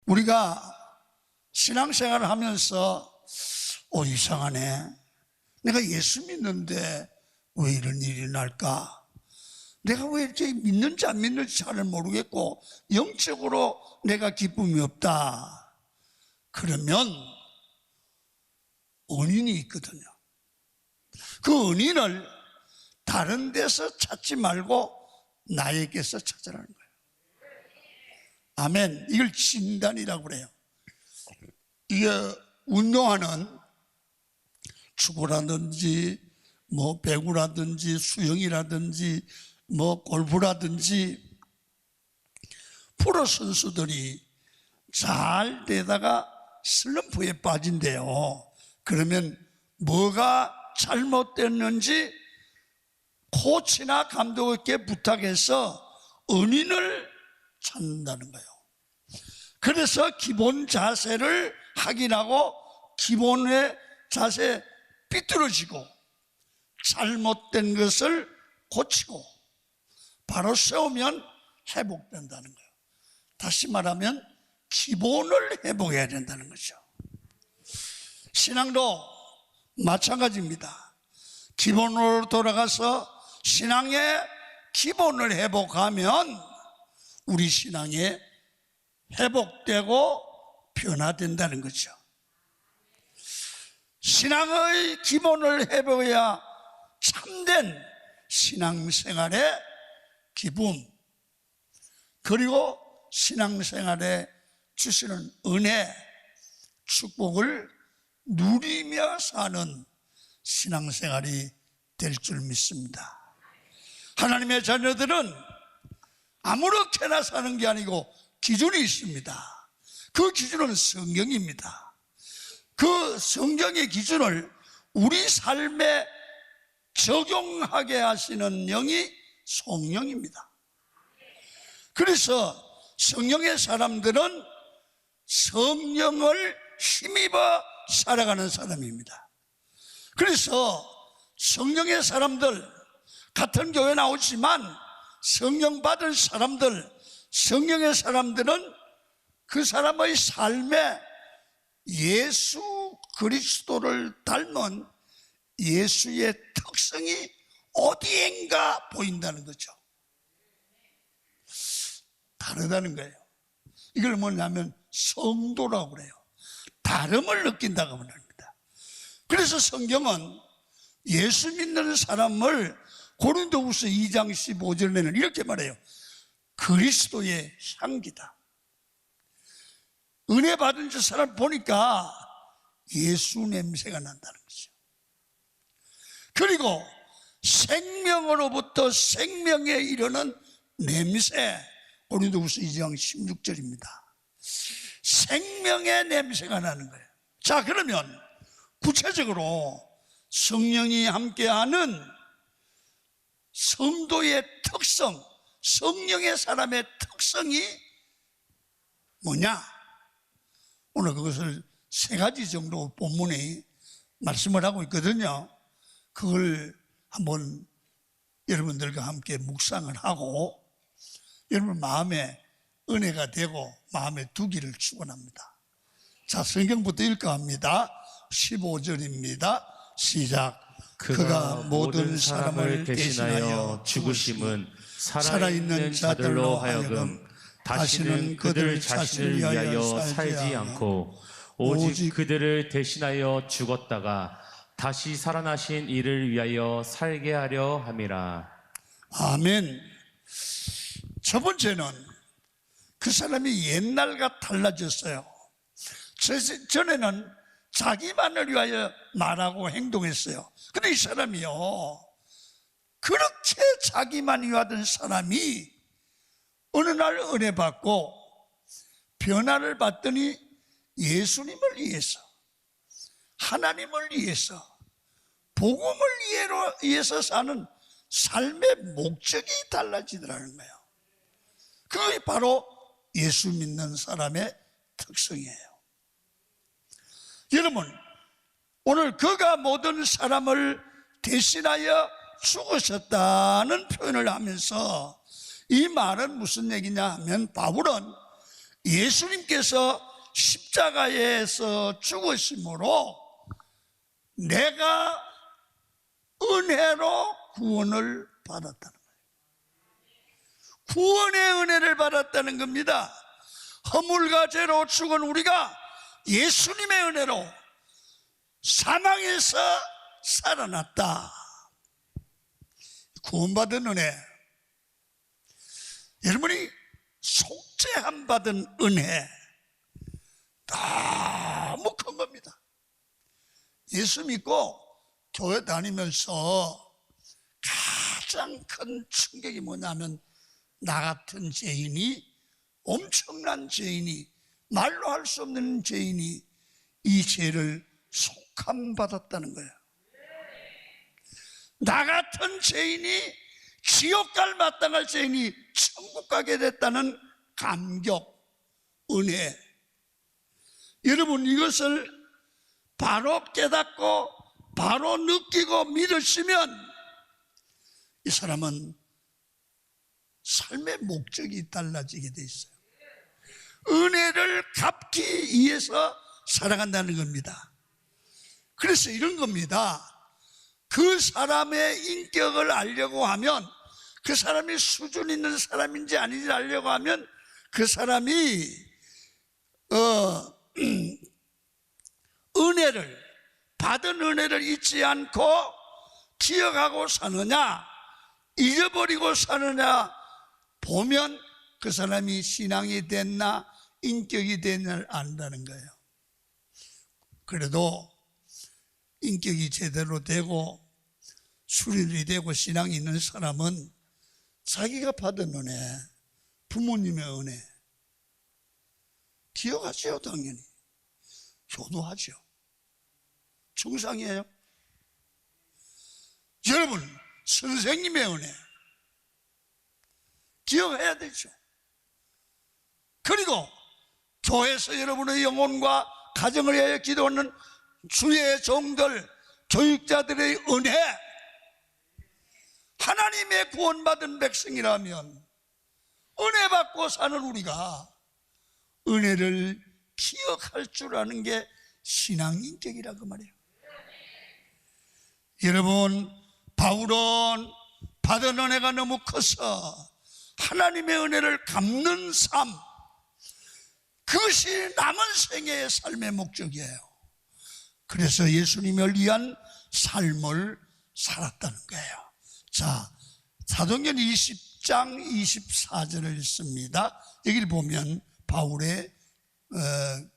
우리가 신앙생활을 하면서 이상하네, 내가 예수 믿는데 왜 이런 일이 날까? 내가 왜 이렇게 믿는지 안 믿는지 잘 모르겠고 영적으로 내가 기쁨이 없다. 그러면 원인이 있거든요. 그 원인을 다른 데서 찾지 말고 나에게서 찾으라는 거예요. 아멘. 이걸 진단이라고 그래요. 이게 운동하는 축구라든지 배구라든지 수영이라든지 골프라든지 프로 선수들이 잘 되다가 슬럼프에 빠진대요. 그러면 뭐가 잘못됐는지 코치나 감독에게 부탁해서 원인을 찾는다는 거예요. 그래서 기본 자세를 확인하고 기본의 자세 삐뚤어지고 잘못된 것을 고치고 바로 세우면 회복된다는 거예요. 다시 말하면 기본을 회복해야 된다는 거죠. 신앙도 마찬가지입니다. 기본으로 돌아가서 신앙의 기본을 회복하면 우리 신앙이 회복되고 변화된다는 거죠. 신앙의 기본을 회복해야 참된 신앙생활의 기쁨, 그리고 신앙생활에 주시는 은혜, 축복을 누리며 사는 신앙생활이 될 줄 믿습니다. 하나님의 자녀들은 아무렇게나 사는 게 아니고 기준이 있습니다. 그 기준은 성경입니다. 그 성경의 기준을 우리 삶에 적용하게 하시는 영이 성령입니다. 그래서 성령의 사람들은 성령을 힘입어 살아가는 사람입니다. 그래서 성령의 사람들, 같은 교회 나오지만 성령 받은 사람들, 성령의 사람들은 그 사람의 삶에 예수 그리스도를 닮은 예수의 특성이 어디엔가 보인다는 거죠. 다르다는 거예요. 이걸 뭐냐면 성도라고 그래요. 다름을 느낀다고 합니다. 그래서 성경은 예수 믿는 사람을 고린도후서 2장 15절에는 이렇게 말해요. 그리스도의 향기다. 은혜 받은 저 사람 보니까 예수 냄새가 난다는 거죠. 그리고 생명으로부터 생명에 이르는 냄새, 고린도후서 2장 16절입니다. 생명의 냄새가 나는 거예요. 자, 그러면 구체적으로 성령이 함께하는 성도의 특성, 성령의 사람의 특성이 뭐냐? 오늘 그것을 3가지 정도 본문에 말씀을 하고 있거든요. 그걸 한번 여러분들과 함께 묵상을 하고 여러분 마음에 은혜가 되고 마음에 두기를 축원합니다. 자, 성경부터 읽어합니다. 15절입니다. 시작. 그가 모든 사람을 대신하여 죽으심은 살아있는 자들로 하여금 다시는 그들 자신을 위하여 살지 않고 오직 그들을 대신하여 죽었다가 다시 살아나신 이를 위하여 살게 하려 함이라. 아멘. 첫 번째는 그 사람이 옛날과 달라졌어요. 전에는 자기만을 위하여 말하고 행동했어요. 근데 이 사람이요, 그렇게 자기만 위하던 사람이 어느 날 은혜 받고 변화를 받더니 예수님을 위해서, 하나님을 위해서, 복음을 위해서 사는 삶의 목적이 달라지더라는 거예요. 그게 바로 예수 믿는 사람의 특성이에요. 여러분, 오늘 그가 모든 사람을 대신하여 죽으셨다는 표현을 하면서 이 말은 무슨 얘기냐 하면 바울은 예수님께서 십자가에서 죽으심으로 내가 은혜로 구원을 받았다는 거예요. 구원의 은혜를 받았다는 겁니다. 허물과 죄로 죽은 우리가 예수님의 은혜로 사망에서 살아났다. 구원받은 은혜, 여러분이 속죄함 받은 은혜, 너무 큰 겁니다. 예수 믿고 교회 다니면서 가장 큰 충격이 뭐냐면, 나 같은 죄인이, 엄청난 죄인이, 말로 할 수 없는 죄인이 이 죄를 속함 받았다는 거예요. 나 같은 죄인이, 지옥 갈 마땅할 죄인이 천국 가게 됐다는 감격, 은혜. 여러분, 이것을 바로 깨닫고 바로 느끼고 믿으시면 이 사람은 삶의 목적이 달라지게 돼 있어요. 은혜를 갚기 위해서 살아간다는 겁니다. 그래서 이런 겁니다. 그 사람의 인격을 알려고 하면, 그 사람이 수준 있는 사람인지 아닌지 알려고 하면, 그 사람이 은혜를, 받은 은혜를 잊지 않고 기억하고 사느냐, 잊어버리고 사느냐 보면 그 사람이 신앙이 됐나 인격이 됐나를 안다는 거예요. 그래도 인격이 제대로 되고 수련이 되고 신앙이 있는 사람은 자기가 받은 은혜, 부모님의 은혜 기억하죠. 당연히 효도하죠. 중상이에요. 여러분, 선생님의 은혜 기억해야 되죠. 그리고 교회에서 여러분의 영혼과 가정을 위하여 기도하는 주의 종들, 교육자들의 은혜, 하나님의 구원받은 백성이라면 은혜 받고 사는 우리가 은혜를 기억할 줄 아는 게 신앙인격이라고 말이에요. 여러분, 바울은 받은 은혜가 너무 커서 하나님의 은혜를 갚는 삶, 그것이 남은 생애의 삶의 목적이에요. 그래서 예수님을 위한 삶을 살았다는 거예요. 자, 사도행전 20장 24절을 읽습니다. 여기를 보면 바울의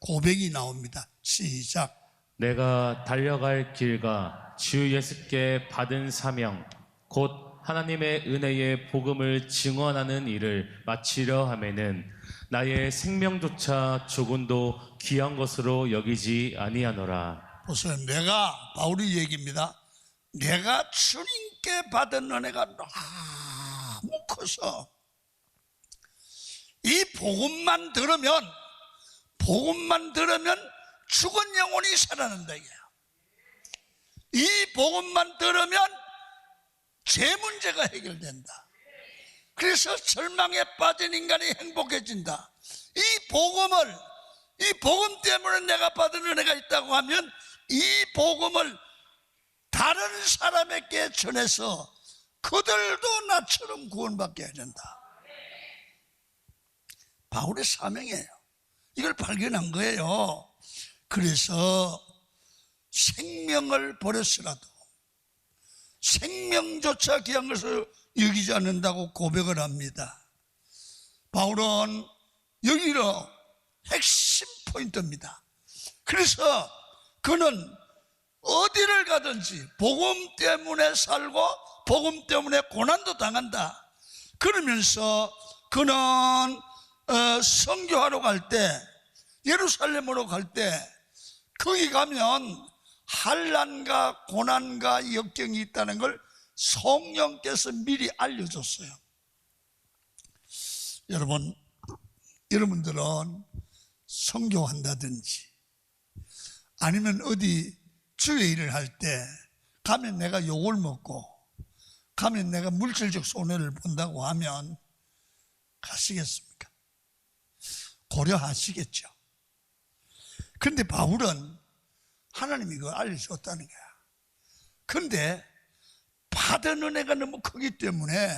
고백이 나옵니다. 시작. 내가 달려갈 길과 주 예수께 받은 사명, 곧 하나님의 은혜의 복음을 증언하는 일을 마치려 하면은 나의 생명조차 조금도 귀한 것으로 여기지 아니하노라. 보세요. 바울의 얘기입니다. 내가 주님께 받은 은혜가 너무 커서 이 복음만 들으면 죽은 영혼이 살아난다 이게요. 이 복음만 들으면 죄 문제가 해결된다. 그래서 절망에 빠진 인간이 행복해진다. 이 복음 때문에 내가 받은 은혜가 있다고 하면 이 복음을 다른 사람에게 전해서 그들도 나처럼 구원받게 해야 된다. 바울의 사명이에요. 이걸 발견한 거예요. 그래서 생명을 버렸으라도 생명조차 귀한 것을 여기지 않는다고 고백을 합니다. 바울은 여기로 핵심 포인트입니다. 그래서 그는 어디를 가든지 복음 때문에 살고 복음 때문에 고난도 당한다. 그러면서 그는 선교하러 갈 때, 예루살렘으로 갈 때 거기 가면 환난과 고난과 역경이 있다는 걸 성령께서 미리 알려줬어요. 여러분들은 선교한다든지 아니면 어디 주의 일을 할 때 가면 내가 욕을 먹고 가면 내가 물질적 손해를 본다고 하면 가시겠습니까? 고려하시겠죠. 그런데 바울은 하나님이 그걸 알려줬다는 거야. 그런데 받은 은혜가 너무 크기 때문에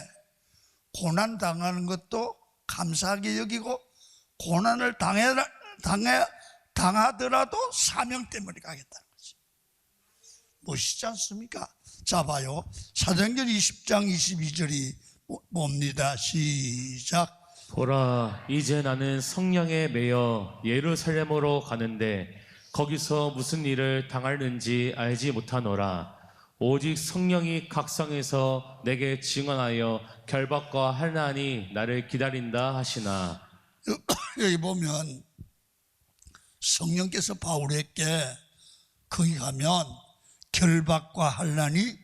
고난 당하는 것도 감사하게 여기고, 고난을 당하더라도 사명 때문에 가겠다는 거지. 멋있지 않습니까? 자, 봐요. 사도행전 20장 22절이 뭡니다. 시작. 보라, 이제 나는 성령에 매여 예루살렘으로 가는데 거기서 무슨 일을 당할는지 알지 못하노라. 오직 성령이 각성해서 내게 증언하여 결박과 환난이 나를 기다린다 하시나. 여기 보면 성령께서 바울에게 거기 가면 결박과 환난이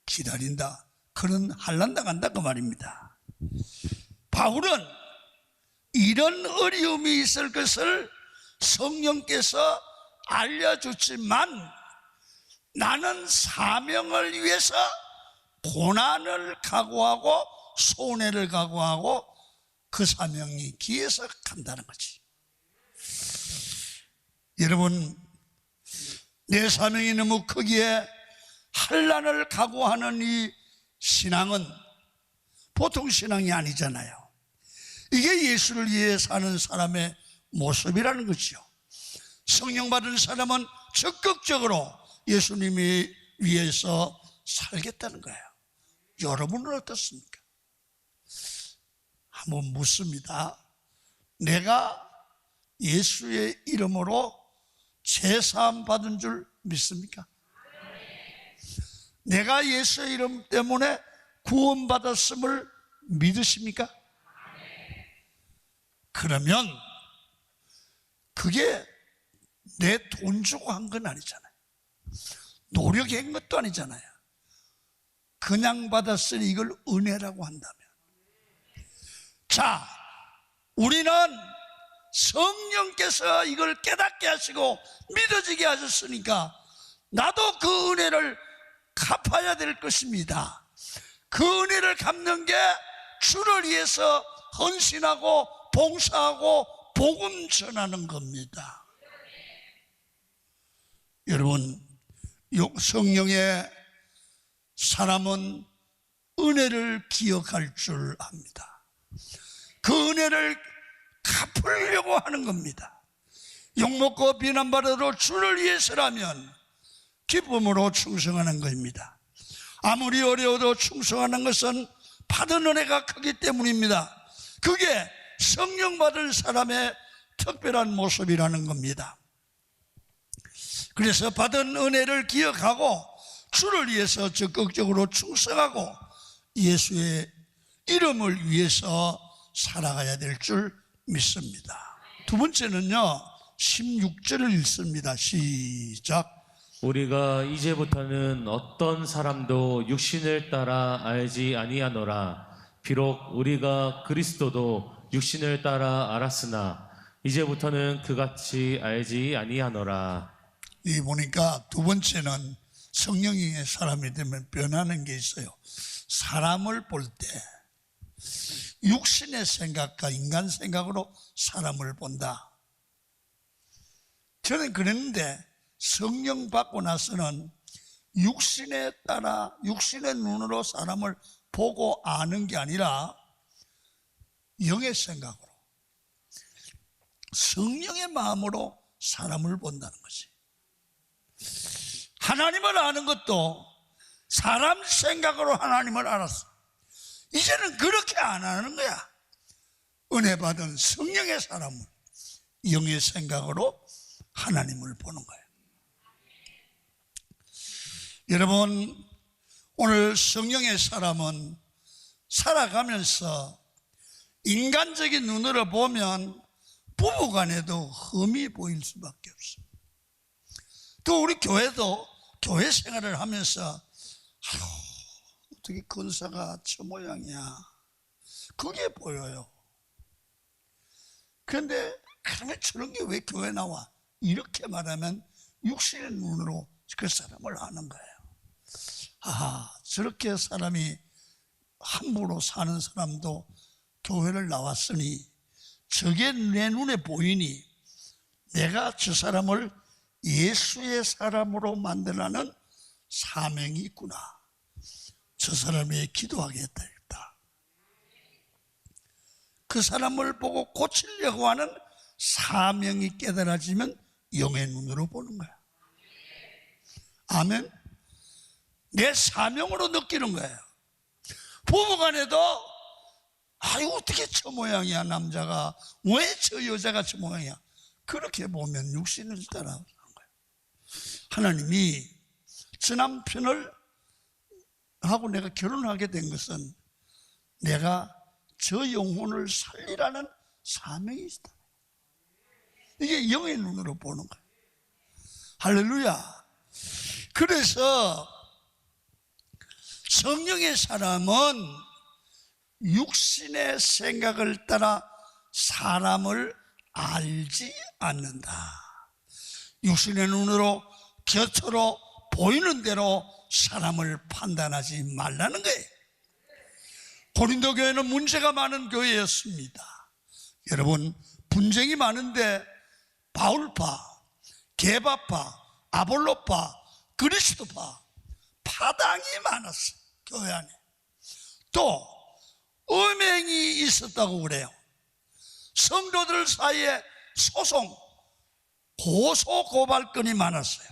기다린다, 그런 환난 당한다 그 말입니다. 바울은 이런 어려움이 있을 것을 성령께서 알려줬지만, 나는 사명을 위해서 고난을 각오하고 손해를 각오하고 그 사명이 기해서 간다는 거지. 여러분, 내 사명이 너무 크기에 환난을 각오하는 이 신앙은 보통 신앙이 아니잖아요. 이게 예수를 위해 사는 사람의 모습이라는 거죠. 성령 받은 사람은 적극적으로 예수님이 위해서 살겠다는 거예요. 여러분은 어떻습니까? 한번 묻습니다. 내가 예수의 이름으로 제사함 받은 줄 믿습니까? 내가 예수의 이름 때문에 구원받았음을 믿으십니까? 그러면 그게 내 돈 주고 한 건 아니잖아요. 노력한 것도 아니잖아요. 그냥 받았으니 이걸 은혜라고 한다면, 자, 우리는 성령께서 이걸 깨닫게 하시고 믿어지게 하셨으니까 나도 그 은혜를 갚아야 될 것입니다. 그 은혜를 갚는 게 주를 위해서 헌신하고 봉사하고 복음 전하는 겁니다. 여러분, 성령의 사람은 은혜를 기억할 줄 압니다. 그 은혜를 갚으려고 하는 겁니다. 욕먹고 비난받아도 주를 위해서라면 기쁨으로 충성하는 것입니다. 아무리 어려워도 충성하는 것은 받은 은혜가 크기 때문입니다. 그게 성령 받은 사람의 특별한 모습이라는 겁니다. 그래서 받은 은혜를 기억하고 주를 위해서 적극적으로 충성하고 예수의 이름을 위해서 살아가야 될 줄 믿습니다. 두 번째는요, 16절을 읽습니다. 시작. 우리가 이제부터는 어떤 사람도 육신을 따라 알지 아니하노라. 비록 우리가 그리스도도 육신을 따라 알았으나 이제부터는 그같이 알지 아니하노라. 이 보니까 두 번째는 성령의 사람이 되면 변하는 게 있어요. 사람을 볼 때 육신의 생각과 인간 생각으로 사람을 본다. 저는 그랬는데 성령 받고 나서는 육신에 따라 육신의 눈으로 사람을 보고 아는 게 아니라 영의 생각으로, 성령의 마음으로 사람을 본다는 거지. 하나님을 아는 것도 사람 생각으로 하나님을 알았어. 이제는 그렇게 안 하는 거야. 은혜 받은 성령의 사람은 영의 생각으로 하나님을 보는 거예요. 여러분, 오늘 성령의 사람은 살아가면서 인간적인 눈으로 보면 부부간에도 흠이 보일 수밖에 없어요. 또 우리 교회도 교회 생활을 하면서 어떻게 건사가 저 모양이야, 그게 보여요. 그런데 그러면 저런 게 왜 교회 나와? 이렇게 말하면 육신의 눈으로 그 사람을 아는 거예요. 저렇게 사람이 함부로 사는 사람도 교회를 나왔으니 저게 내 눈에 보이니 내가 저 사람을 예수의 사람으로 만들라는 사명이 있구나. 저 사람에게 기도하겠다. 그 사람을 보고 고치려고 하는 사명이 깨달아지면 영의 눈으로 보는 거야. 아멘. 내 사명으로 느끼는 거예요. 부부간에도 아유 어떻게 저 모양이야 남자가, 왜 저 여자가 저 모양이야, 그렇게 보면 육신을 따라가는 거예요. 하나님이 저 남편을 하고 내가 결혼하게 된 것은 내가 저 영혼을 살리라는 사명이 있다. 이게 영의 눈으로 보는 거예요. 할렐루야. 그래서 성령의 사람은 육신의 생각을 따라 사람을 알지 않는다. 육신의 눈으로 겉으로 보이는 대로 사람을 판단하지 말라는 거예요. 고린도 교회는 문제가 많은 교회였습니다. 여러분, 분쟁이 많은데 바울파, 게바파, 아볼로파, 그리스도파 파당이 많았어요. 교회 안에. 또 음행이 있었다고 그래요. 성도들 사이에 소송, 고소 고발건이 많았어요.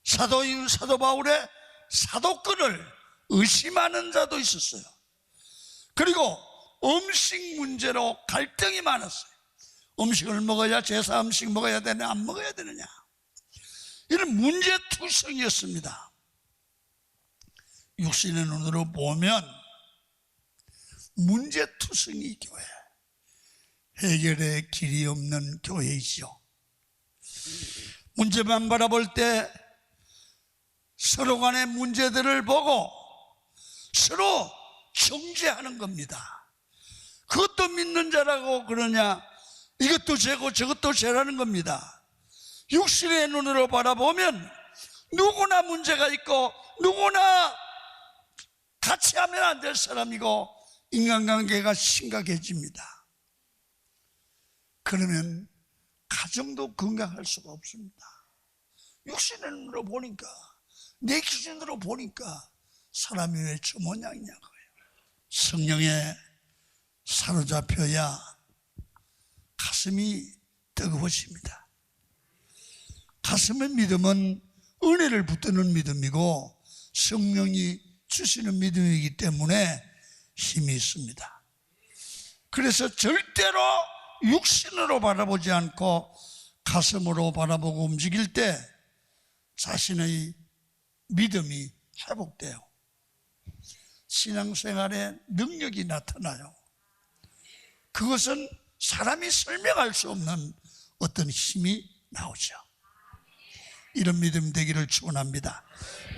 사도인 사도 바울의 사도권을 의심하는 자도 있었어요. 그리고 음식 문제로 갈등이 많았어요. 음식을 먹어야, 제사 음식 먹어야 되냐 안 먹어야 되느냐, 이런 문제투성이었습니다. 육신의 눈으로 보면 문제투성이 교회, 해결의 길이 없는 교회이죠. 문제만 바라볼 때 서로 간의 문제들을 보고 서로 정죄하는 겁니다. 그것도 믿는 자라고 그러냐, 이것도 죄고 저것도 죄라는 겁니다. 육신의 눈으로 바라보면 누구나 문제가 있고 누구나 같이 하면 안 될 사람이고 인간관계가 심각해집니다. 그러면 가정도 건강할 수가 없습니다. 육신의 눈으로 보니까, 내 기준으로 보니까 사람이 왜 저 모양이냐고요. 성령에 사로잡혀야 가슴이 뜨거워집니다. 가슴의 믿음은 은혜를 붙드는 믿음이고 성령이 주시는 믿음이기 때문에 힘이 있습니다. 그래서 절대로 육신으로 바라보지 않고 가슴으로 바라보고 움직일 때 자신의 믿음이 회복돼요. 신앙생활에 능력이 나타나요. 그것은 사람이 설명할 수 없는 어떤 힘이 나오죠. 이런 믿음 되기를 축원합니다.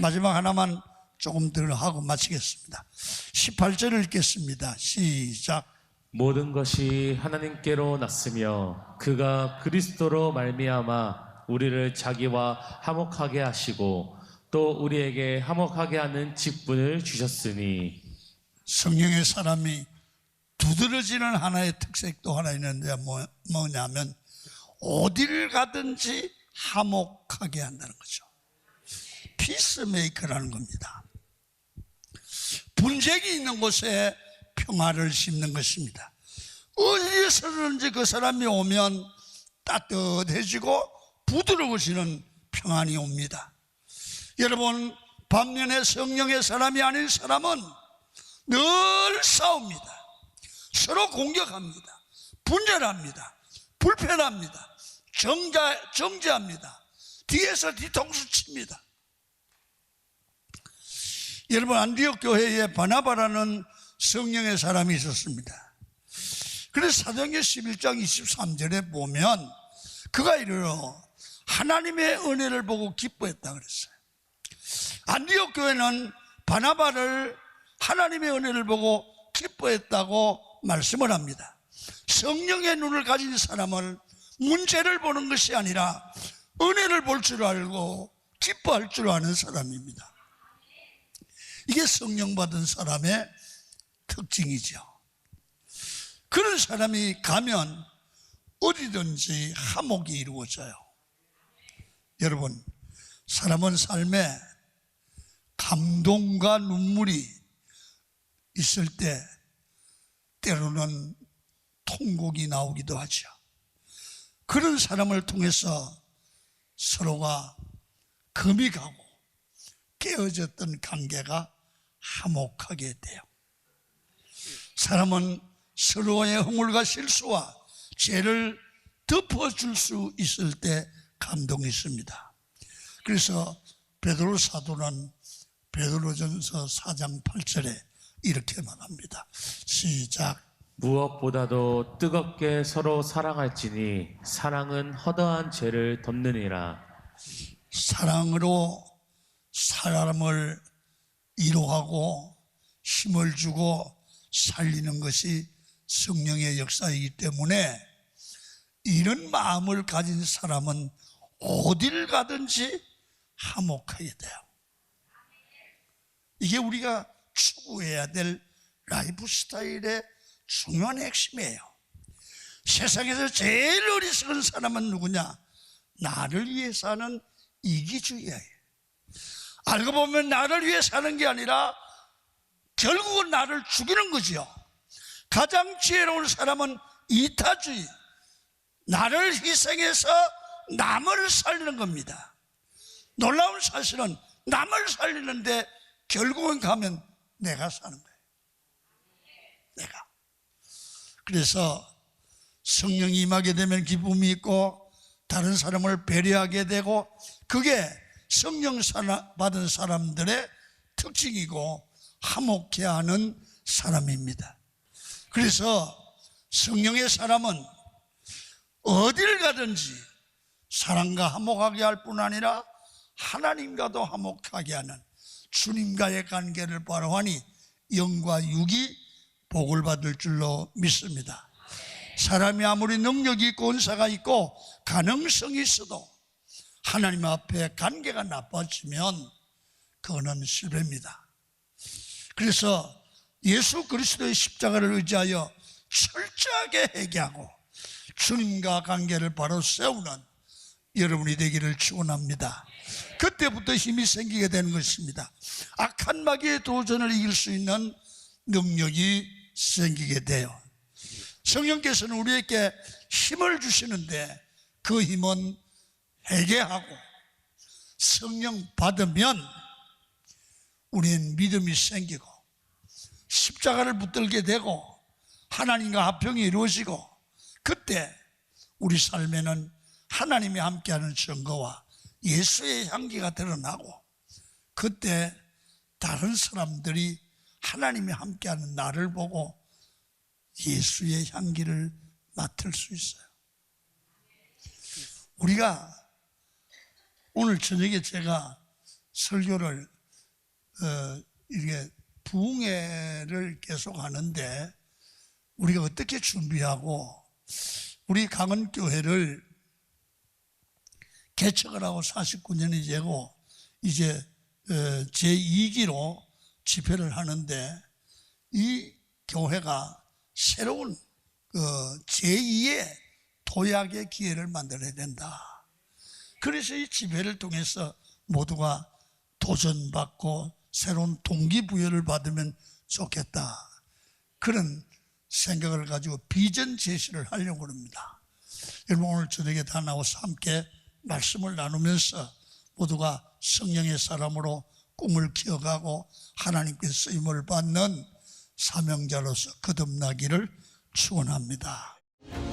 마지막 하나만 조금 더 하고 마치겠습니다. 18절을 읽겠습니다. 시작. 모든 것이 하나님께로 났으며 그가 그리스도로 말미암아 우리를 자기와 화목하게 하시고 또 우리에게 화목하게 하는 직분을 주셨으니. 성령의 사람이 두드러지는 하나의 특색도 하나 있는데 뭐냐면 어디를 가든지 화목하게 한다는 거죠. 피스메이커라는 겁니다. 분쟁이 있는 곳에 평화를 심는 것입니다. 어디에서든지 그 사람이 오면 따뜻해지고 부드러워지는 평안이 옵니다. 여러분, 반면에 성령의 사람이 아닌 사람은 늘 싸웁니다. 서로 공격합니다. 분열합니다. 불편합니다. 정죄합니다. 뒤에서 뒤통수 칩니다. 여러분, 안디옥 교회에 바나바라는 성령의 사람이 있었습니다. 그래서 사도행전 11장 23절에 보면 그가 이르러 하나님의 은혜를 보고 기뻐했다 그랬어요. 안디옥 교회는 바나바를 하나님의 은혜를 보고 기뻐했다고 말씀을 합니다. 성령의 눈을 가진 사람은 문제를 보는 것이 아니라 은혜를 볼 줄 알고 기뻐할 줄 아는 사람입니다. 이게 성령 받은 사람의 특징이죠. 그런 사람이 가면 어디든지 화목이 이루어져요. 여러분, 사람은 삶에 감동과 눈물이 있을 때 때로는 통곡이 나오기도 하죠. 그런 사람을 통해서 서로가 금이 가고 깨어졌던 관계가 화목하게 돼요. 사람은 서로의 허물과 실수와 죄를 덮어줄 수 있을 때 감동이 있습니다. 그래서 베드로 사도는 베드로전서 4장 8절에 이렇게 말합니다. 시작. 무엇보다도 뜨겁게 서로 사랑할지니 사랑은 허다한 죄를 덮느니라. 사랑으로 사람을 위로하고 힘을 주고 살리는 것이 성령의 역사이기 때문에 이런 마음을 가진 사람은 어딜 가든지 화목하게 돼요. 이게 우리가 추구해야 될 라이프 스타일의 중요한 핵심이에요. 세상에서 제일 어리석은 사람은 누구냐? 나를 위해 사는 이기주의예요. 알고 보면 나를 위해 사는 게 아니라 결국은 나를 죽이는 거죠. 가장 지혜로운 사람은 이타주의, 나를 희생해서 남을 살리는 겁니다. 놀라운 사실은 남을 살리는데 결국은 가면 내가 사는 거예요. 내가. 그래서 성령이 임하게 되면 기쁨이 있고 다른 사람을 배려하게 되고 그게 성령 받은 사람들의 특징이고 화목해하는 사람입니다. 그래서 성령의 사람은 어딜 가든지 사랑과 화목하게 할 뿐 아니라 하나님과도 화목하게 하는 주님과의 관계를 바로하니 영과 육이 복을 받을 줄로 믿습니다. 사람이 아무리 능력이 있고 은사가 있고 가능성이 있어도 하나님 앞에 관계가 나빠지면 그거는 실패입니다. 그래서 예수 그리스도의 십자가를 의지하여 철저하게 회개하고 주님과 관계를 바로 세우는 여러분이 되기를 축원합니다. 그때부터 힘이 생기게 되는 것입니다. 악한 마귀의 도전을 이길 수 있는 능력이 생기게 돼요. 성령께서는 우리에게 힘을 주시는데 그 힘은 회개하고 성령 받으면 우리는 믿음이 생기고 십자가를 붙들게 되고 하나님과 화평이 이루어지고 그때 우리 삶에는 하나님이 함께하는 증거와 예수의 향기가 드러나고 그때 다른 사람들이 하나님이 함께하는 나를 보고 예수의 향기를 맡을 수 있어요. 우리가 오늘 저녁에 제가 설교를 이렇게 부흥회를 계속 하는데 우리가 어떻게 준비하고 우리 강원교회를 개척을 하고 49년이 되고 이제 제2기로 집회를 하는데 이 교회가 새로운 제2의 도약의 기회를 만들어야 된다. 그래서 이 집회를 통해서 모두가 도전받고 새로운 동기부여를 받으면 좋겠다. 그런 생각을 가지고 비전 제시를 하려고 합니다. 여러분 오늘 저녁에 다 나와서 함께 말씀을 나누면서 모두가 성령의 사람으로 꿈을 키워가고 하나님께 쓰임을 받는 사명자로서 거듭나기를 축원합니다.